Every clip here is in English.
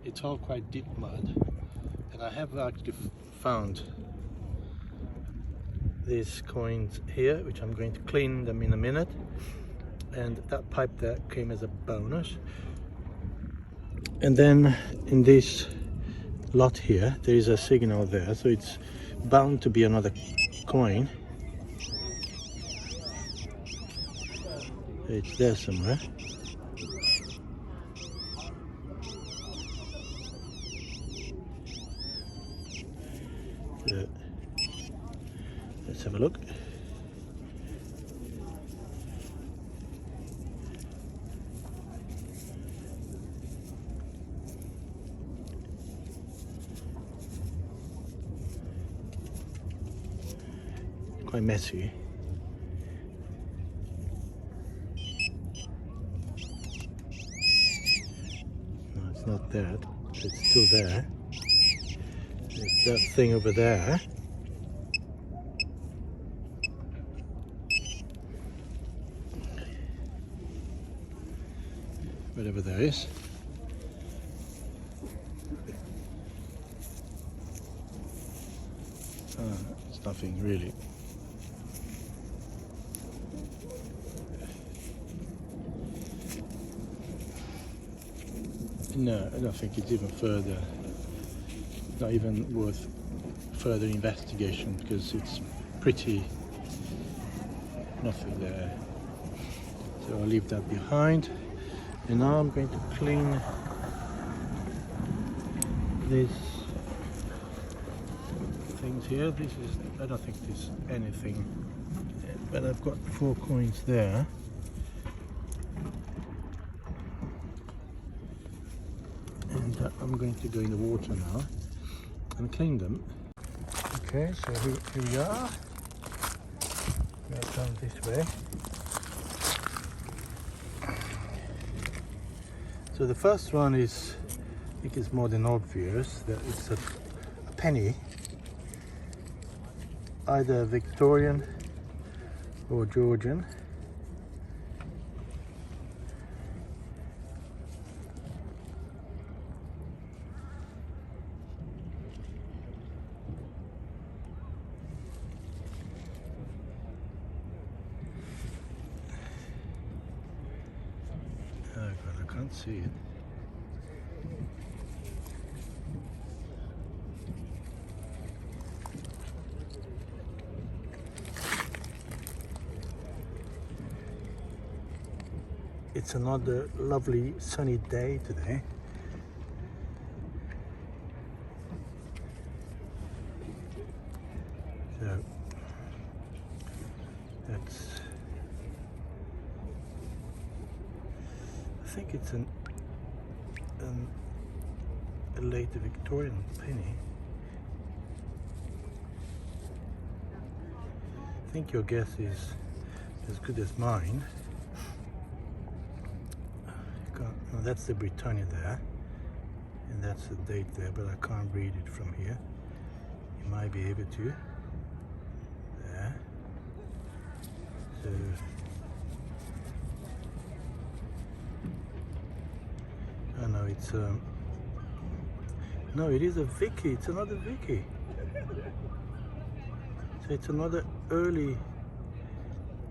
It's all quite deep mud, and I have actually found these coins here, which I'm going to clean them in a minute, and that pipe there came as a bonus. And then in this lot here there is a signal there, so it's bound to be another coin. It's there somewhere. So, let's have a look. Quite messy. No, it's not that. It's still there. It's that thing over there. Whatever that is. It's nothing really. No, I don't think it's even further. Not even worth further investigation, because it's pretty nothing there. So I'll leave that behind. And now I'm going to clean these things here. This is, I don't think there's anything, but I've got 4 coins there. And I'm going to go in the water now and clean them. Okay, so here we are. We are down this way. So the first one is, I think it's more than obvious, that it's a penny, either Victorian or Georgian. Oh God, I can't see it. It's another lovely sunny day today. So that's, I think it's a later Victorian penny. I think your guess is as good as mine. No, that's the Britannia there, and that's the date there, but I can't read it from here. You might be able to. There. So oh no, it's no, it is a Vicky. It's another Vicky. So it's another early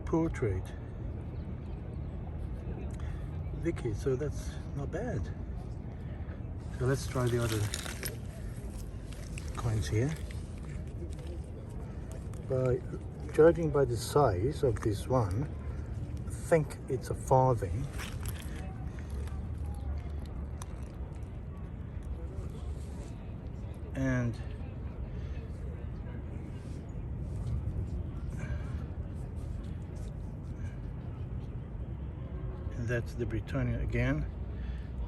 portrait. Vicky, so that's not bad. So let's try the other coins here. Judging by the size of this one, I think it's a farthing. And that's the Britannia again.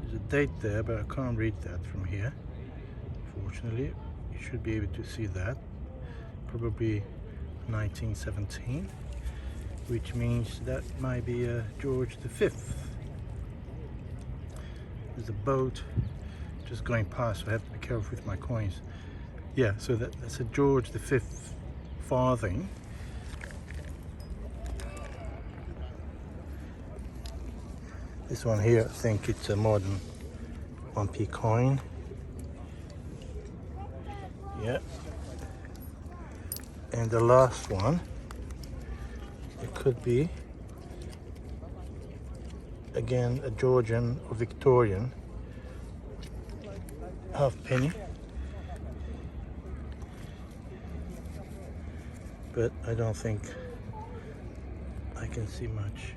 There's a date there, but I can't read that from here. Fortunately, you should be able to see that. Probably 1917, which means that might be George V. There's a boat just going past, so I have to be careful with my coins. Yeah, so that's a George V farthing. This one here, I think it's a modern 1p coin. Yeah. And the last one, it could be again a Georgian or Victorian halfpenny, but I don't think I can see much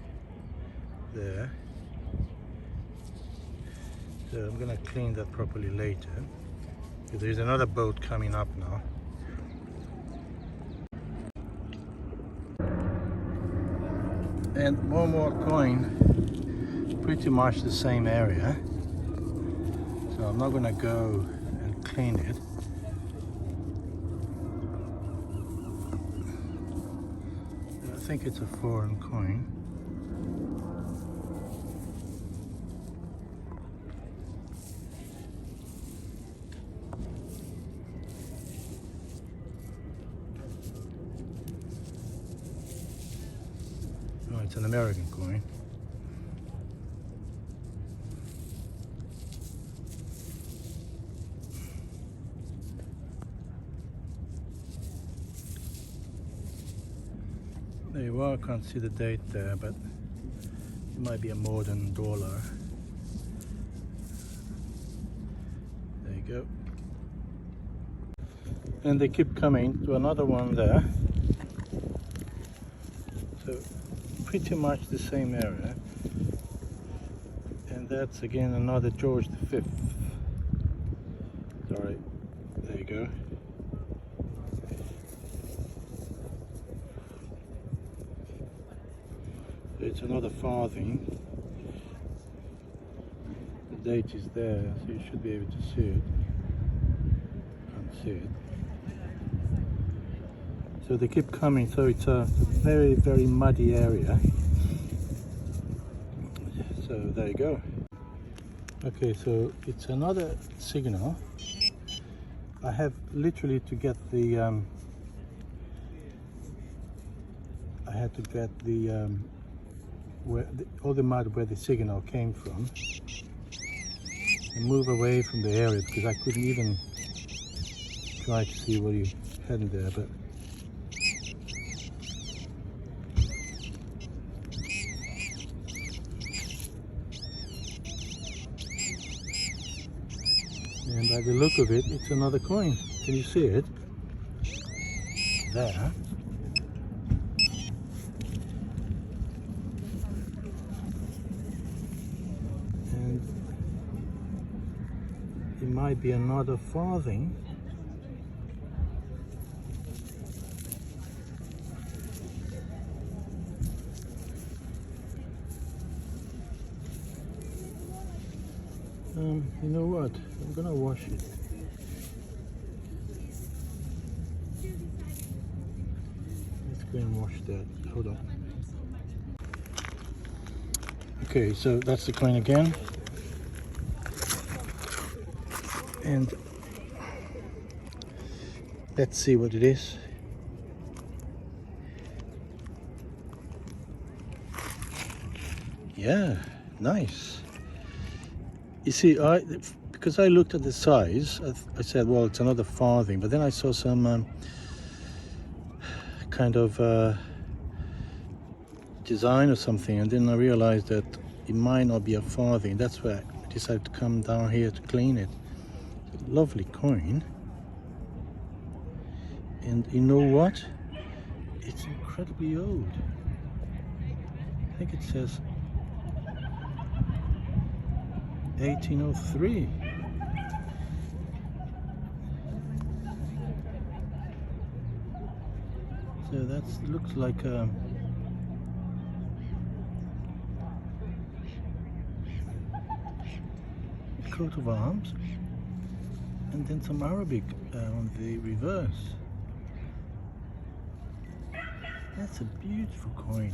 there. So I'm gonna clean that properly later. There's another boat coming up now. And one more coin, pretty much the same area. So I'm not gonna go and clean it. I think it's a foreign coin. Oh, it's an American coin. There you are, I can't see the date there, but it might be a modern dollar. There you go. And they keep coming to another one there. So pretty much the same area. And that's again another George V. Sorry, there you go. It's another farthing. The date is there, so you should be able to see it. Can't see it. So they keep coming, so it's a very, very muddy area. So there you go. Okay, so it's another signal. I have literally to get the I had to get the all the mud where the signal came from and move away from the area, because I couldn't even try to see what he had in there. But and by the look of it, it's another coin. Can you see it? There. And it might be another farthing. You know what? I'm gonna wash it. Let's go and wash that. Hold on. Okay, so that's the coin again. And let's see what it is. Yeah, nice. You see, because I looked at the size, I said, well, it's another farthing. But then I saw some kind of design or something, and then I realized that it might not be a farthing. That's why I decided to come down here to clean it. Lovely coin. And you know what? It's incredibly old. I think it says 1803. So that looks like a coat of arms, and then some Arabic on the reverse. That's a beautiful coin.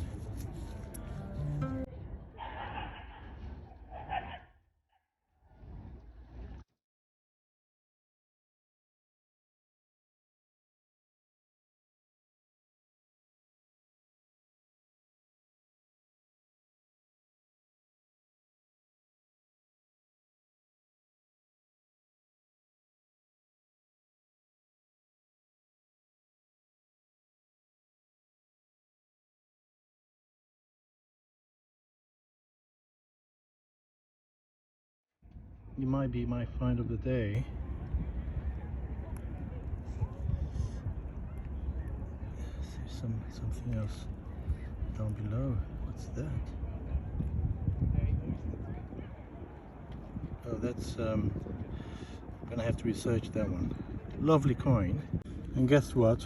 It might be my find of the day. There's something else down below. What's that? Oh, that's I'm gonna have to research that one. Lovely coin. And guess what?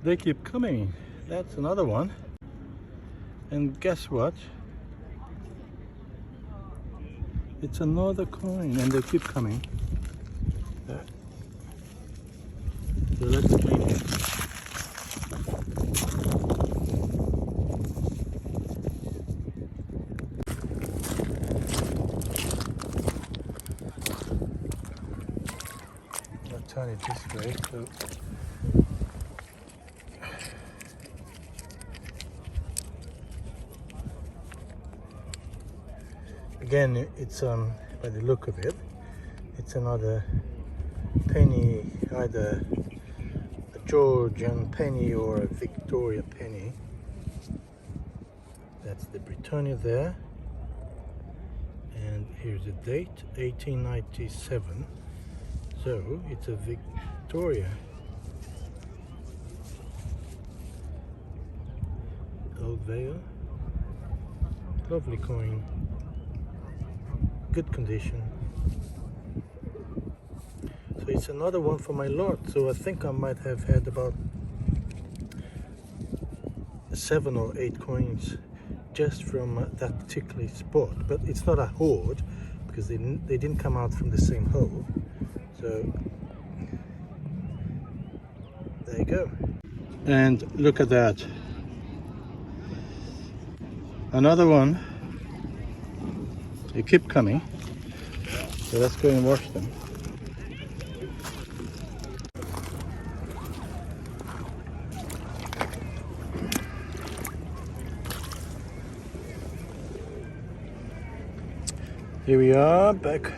They keep coming. That's another one. And guess what? It's another coin, and they keep coming. So let's clean it. I'll turn it this way. So again, it's by the look of it, it's another penny, either a Georgian penny or a Victoria penny. That's the Britannia there, and here's the date, 1897. So it's a Victoria. Old Vale. Lovely coin. Good condition. So it's another one for my lot. So I think I might have had about 7 or 8 coins just from that particular spot. But it's not a hoard because they didn't come out from the same hole. So there you go. And look at that. Another one. They keep coming. So let's go and wash them. Here we are, back.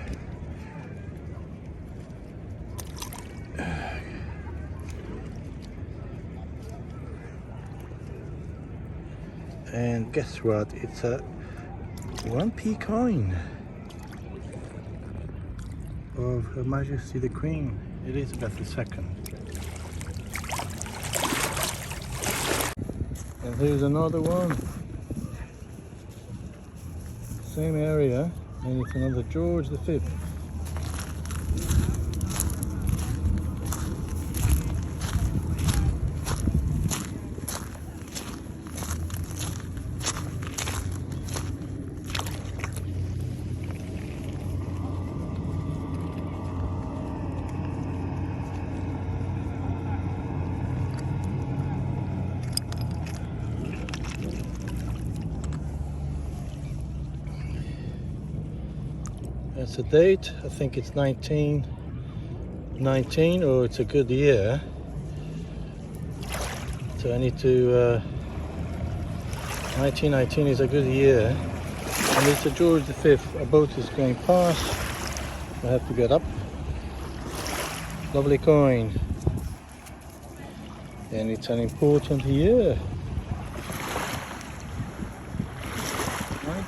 And guess what? It's a 1p coin of Her Majesty the Queen, Elizabeth II. And here's another one. Same area, and it's another George V. That's a date, I think it's 1919, or it's a good year. So I need to, 1919 is a good year. And it's a George V, a boat is going past. I have to get up. Lovely coin. And it's an important year.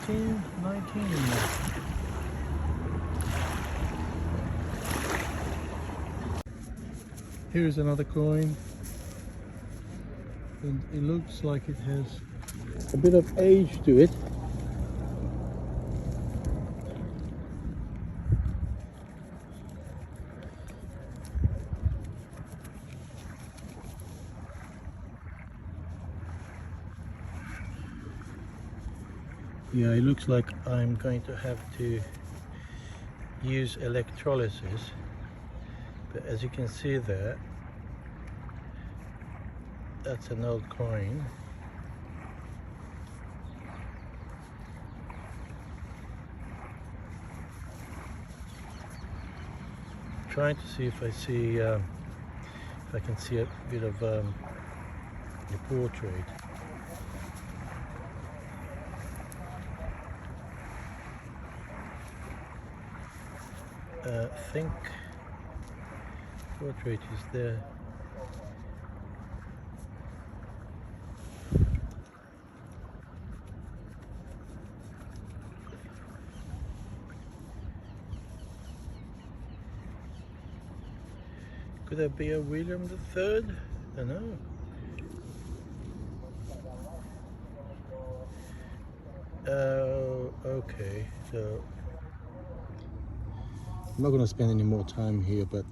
18, 19. Here's another coin, and it looks like it has a bit of age to it. Yeah, it looks like I'm going to have to use electrolysis, but as you can see there, that's an old coin. Trying to see if I see if I can see a bit of the portrait. I think portrait is there. Could that be a William III? I don't know. Okay, so I'm not going to spend any more time here, but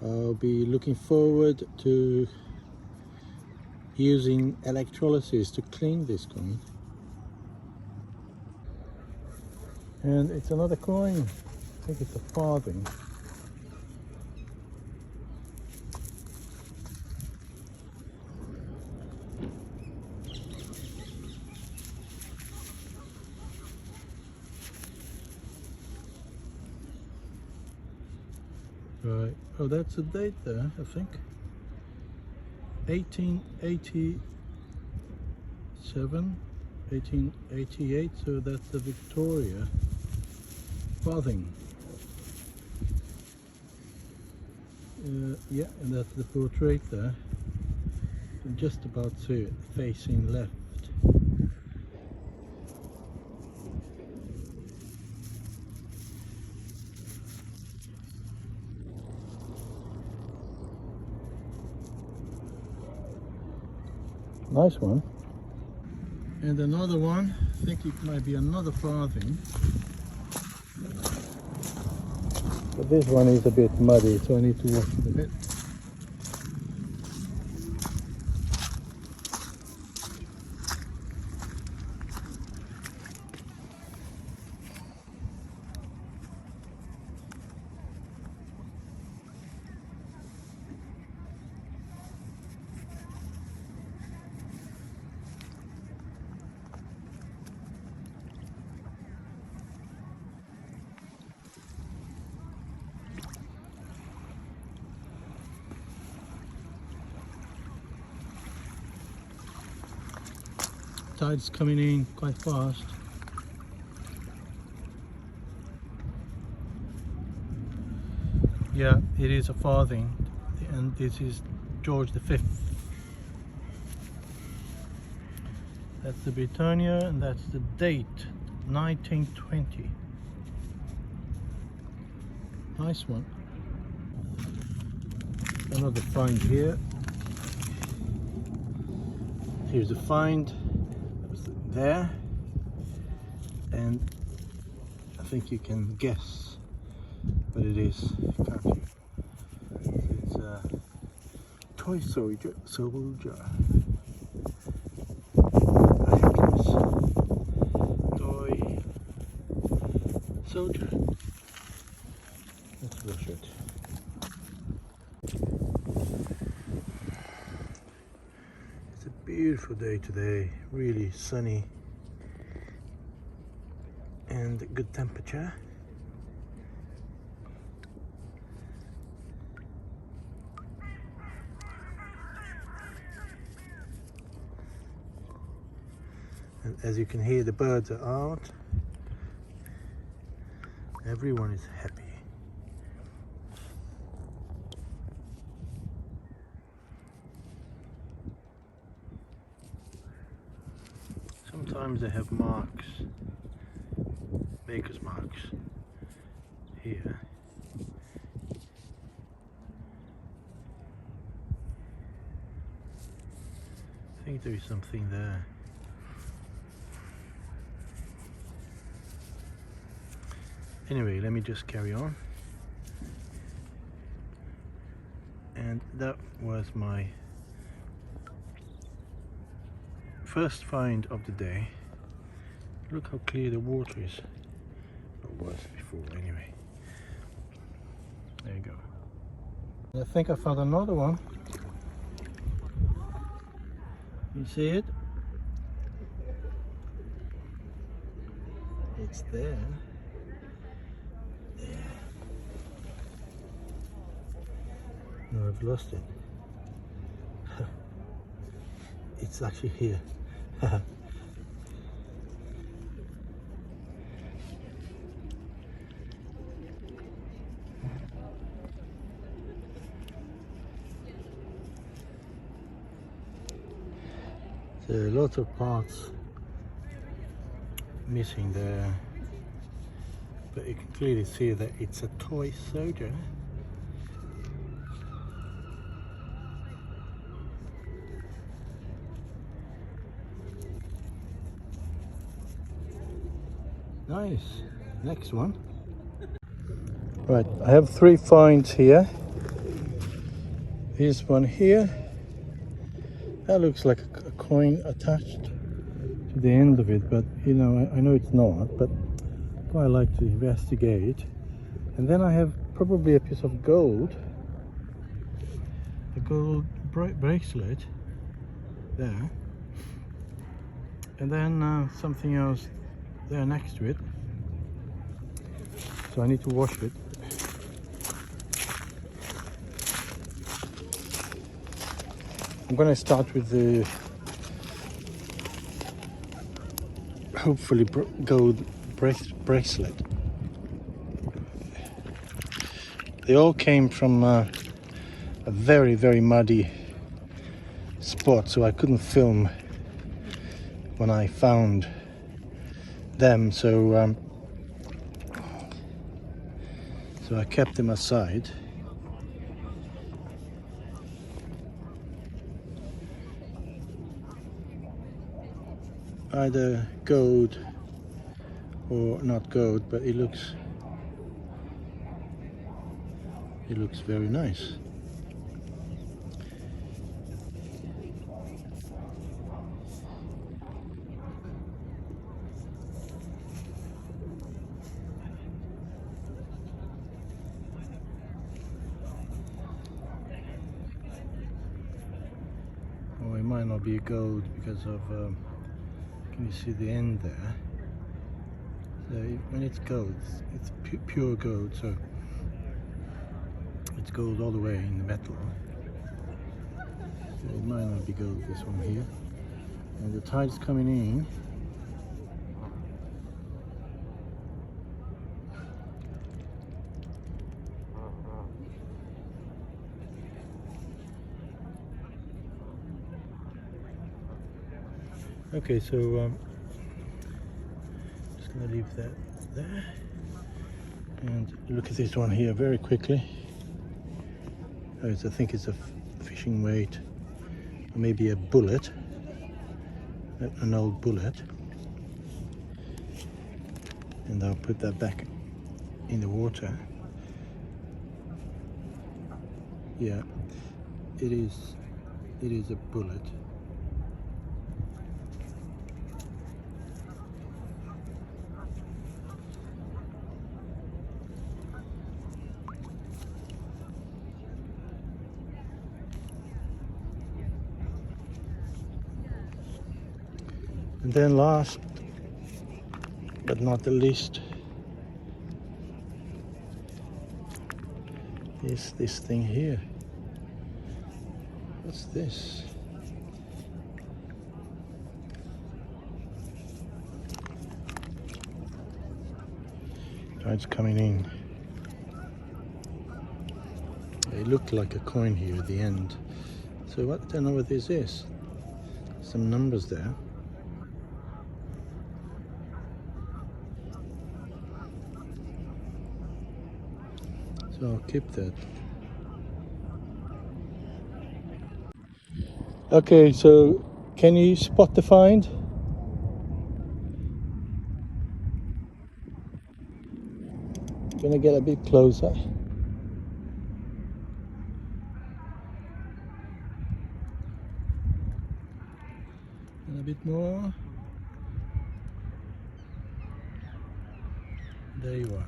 I'll be looking forward to using electrolysis to clean this coin. And it's another coin. I think it's a farthing. Right, oh, that's the date there, I think. 1887, 1888, so that's the Victoria farthing. Yeah, and that's the portrait there. You can just about see it, facing left. Nice one. And another one, I think it might be another farthing. But this one is a bit muddy, so I need to wash it a bit. Tide's coming in quite fast. Yeah, it is a farthing, and this is George V. That's the Britannia, and that's the date, 1920. Nice one. Another find here. Here's a find. That was there, and I think you can guess what it is, can't you? It's a toy soldier. I guess. Toy soldier. Let's wash it. It's a beautiful day today, really sunny and good temperature. And as you can hear, the birds are out. Everyone is happy. Sometimes sometimes they have marks, maker's marks here. I think there is something there. Anyway, let me just carry on. And that was my first find of the day. Look how clear the water is. Or was before, anyway. There you go. I think I found another one. You see it? It's there. Yeah. No, I've lost it. It's actually here. There are lots of parts missing there, but you can clearly see that it's a toy soldier. Nice. Next one. Right, I have 3 finds here. This one here. That looks like a coin attached to the end of it, but you know, I know it's not, but I like to investigate. And then I have probably a piece of gold, a gold bracelet there, and then something else there next to it. So I need to wash it. I'm going to start with the hopefully gold bracelet. They all came from a very, very muddy spot, so I couldn't film when I found them, so I kept them aside. Either gold or not gold, but it looks very nice. Oh, it might not be gold because of can you see the end there? So when it's gold, it's pure gold, so it's gold all the way in the metal. So it might not be gold, this one here. And the tide's coming in. Okay, so just gonna leave that there and look at this one here very quickly. Oh, I think it's a fishing weight, or maybe a bullet, an old bullet, and I'll put that back in the water. Yeah, it is a bullet. And then last but not the least is this thing here. What's this? Tide's coming in. It looked like a coin here at the end. So I don't know what this is. Some numbers there. So I'll keep that. Okay, so can you spot the find? Gonna get a bit closer. And a bit more. There you are.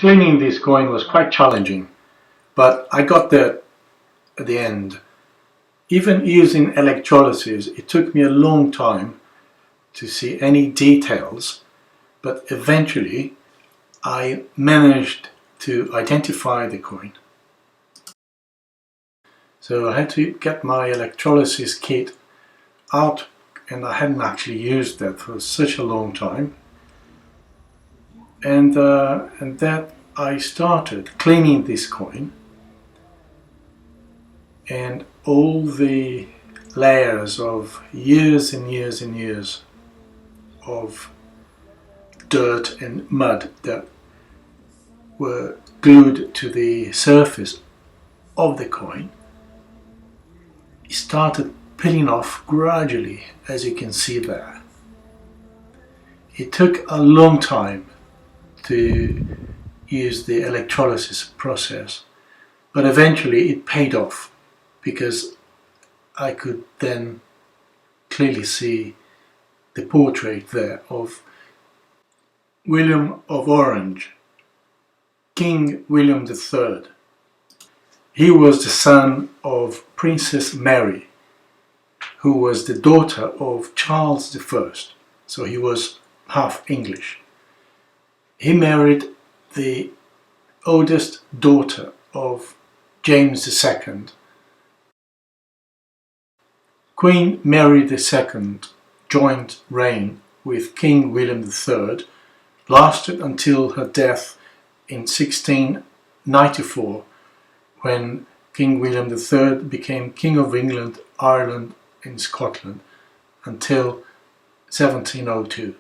Cleaning this coin was quite challenging, but I got there at the end. Even using electrolysis, it took me a long time to see any details, but eventually I managed to identify the coin. So I had to get my electrolysis kit out, and I hadn't actually used that for such a long time. And that I started cleaning this coin, and all the layers of years and years and years of dirt and mud that were glued to the surface of the coin started peeling off gradually, as you can see there. It took a long time to use the electrolysis process, but eventually it paid off, because I could then clearly see the portrait there of William of Orange, King William III. He was the son of Princess Mary, who was the daughter of Charles I, so he was half English. He married the oldest daughter of James II. Queen Mary II joint reign with King William III lasted until her death in 1694, when King William III became King of England, Ireland and Scotland, until 1702.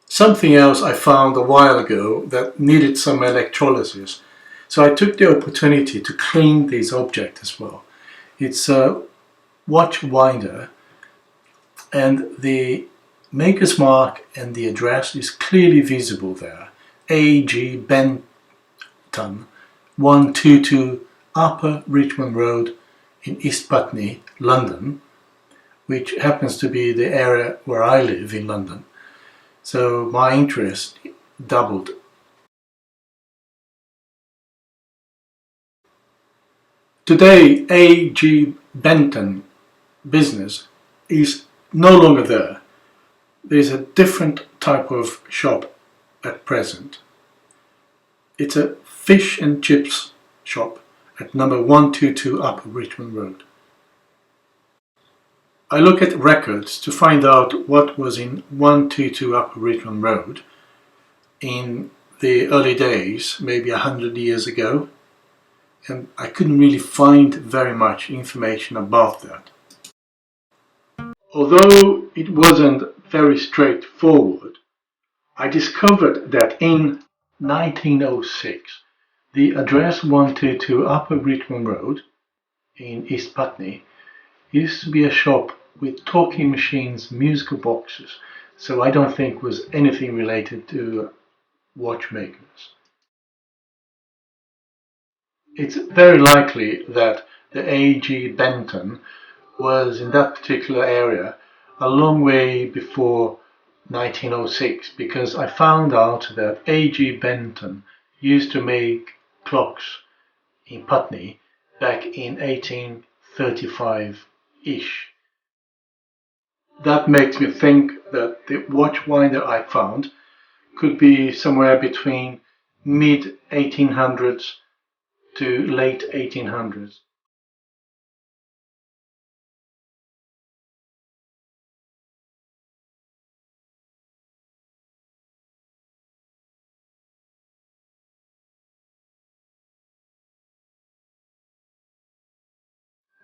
Something else I found a while ago that needed some electrolysis, so I took the opportunity to clean this object as well. It's a watch winder, and the maker's mark and the address is clearly visible there. A.G. Benton, 122 Upper Richmond Road in East Putney, London, which happens to be the area where I live in London. So my interest doubled. Today, A.G. Benton business is no longer there. There is a different type of shop at present. It's a fish and chips shop at number 122 Upper Richmond Road. I look at records to find out what was in 122 Upper Richmond Road in the early days, maybe 100 years ago, and I couldn't really find very much information about that. Although it wasn't very straightforward, I discovered that in 1906 the address 122 Upper Richmond Road in East Putney used to be a shop with talking machines, musical boxes, so I don't think was anything related to watchmakers. It's very likely that the A.G. Benton was in that particular area a long way before 1906, because I found out that A.G. Benton used to make clocks in Putney back in 1835-ish. That makes me think that the watch winder I found could be somewhere between mid 1800s to late 1800s.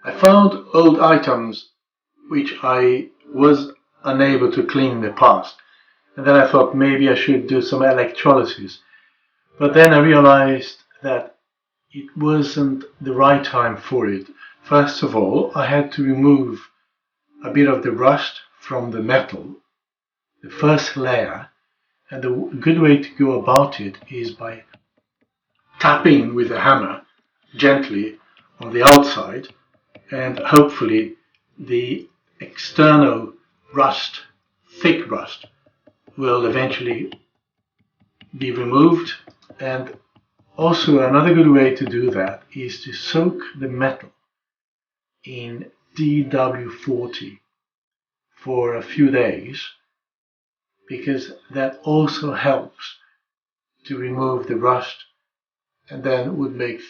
I found old items which I was unable to clean in the past, and then I thought maybe I should do some electrolysis. But then I realized that it wasn't the right time for it. First of all, I had to remove a bit of the rust from the metal, the first layer, and the good way to go about it is by tapping with a hammer gently on the outside, and hopefully the external rust, thick rust, will eventually be removed. And also another good way to do that is to soak the metal in DW40 for a few days, because that also helps to remove the rust and then would make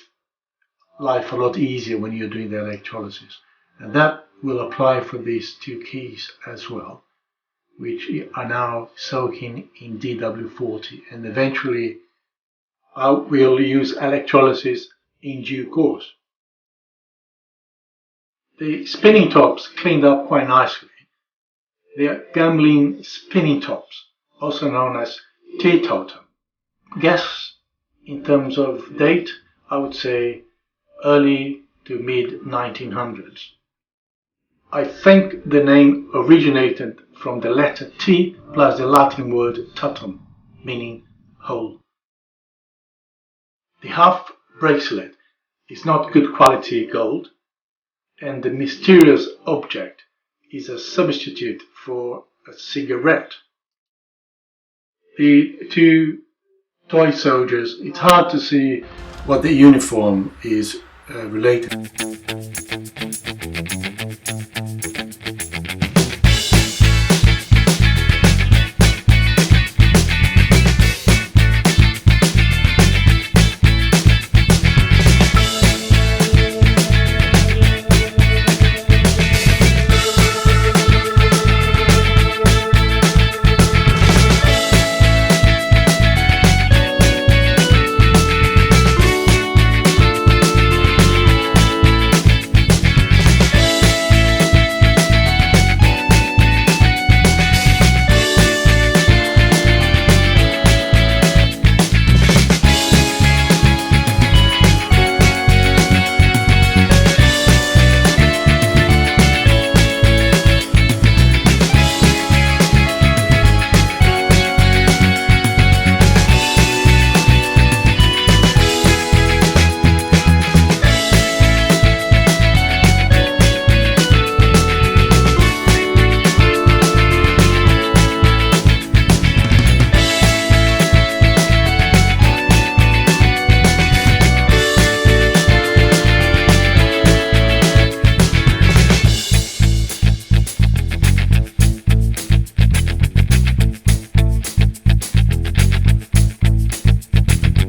life a lot easier when you're doing the electrolysis. And that will apply for these two keys as well, which are now soaking in DW40, and eventually I will use electrolysis in due course. The spinning tops cleaned up quite nicely. They are gambling spinning tops, also known as teetotum. Guess in terms of date, I would say early to mid 1900s. I think the name originated from the letter T plus the Latin word tutum, meaning hole. The half bracelet is not good quality gold, and the mysterious object is a substitute for a cigarette. The two toy soldiers, it's hard to see what the uniform is related to.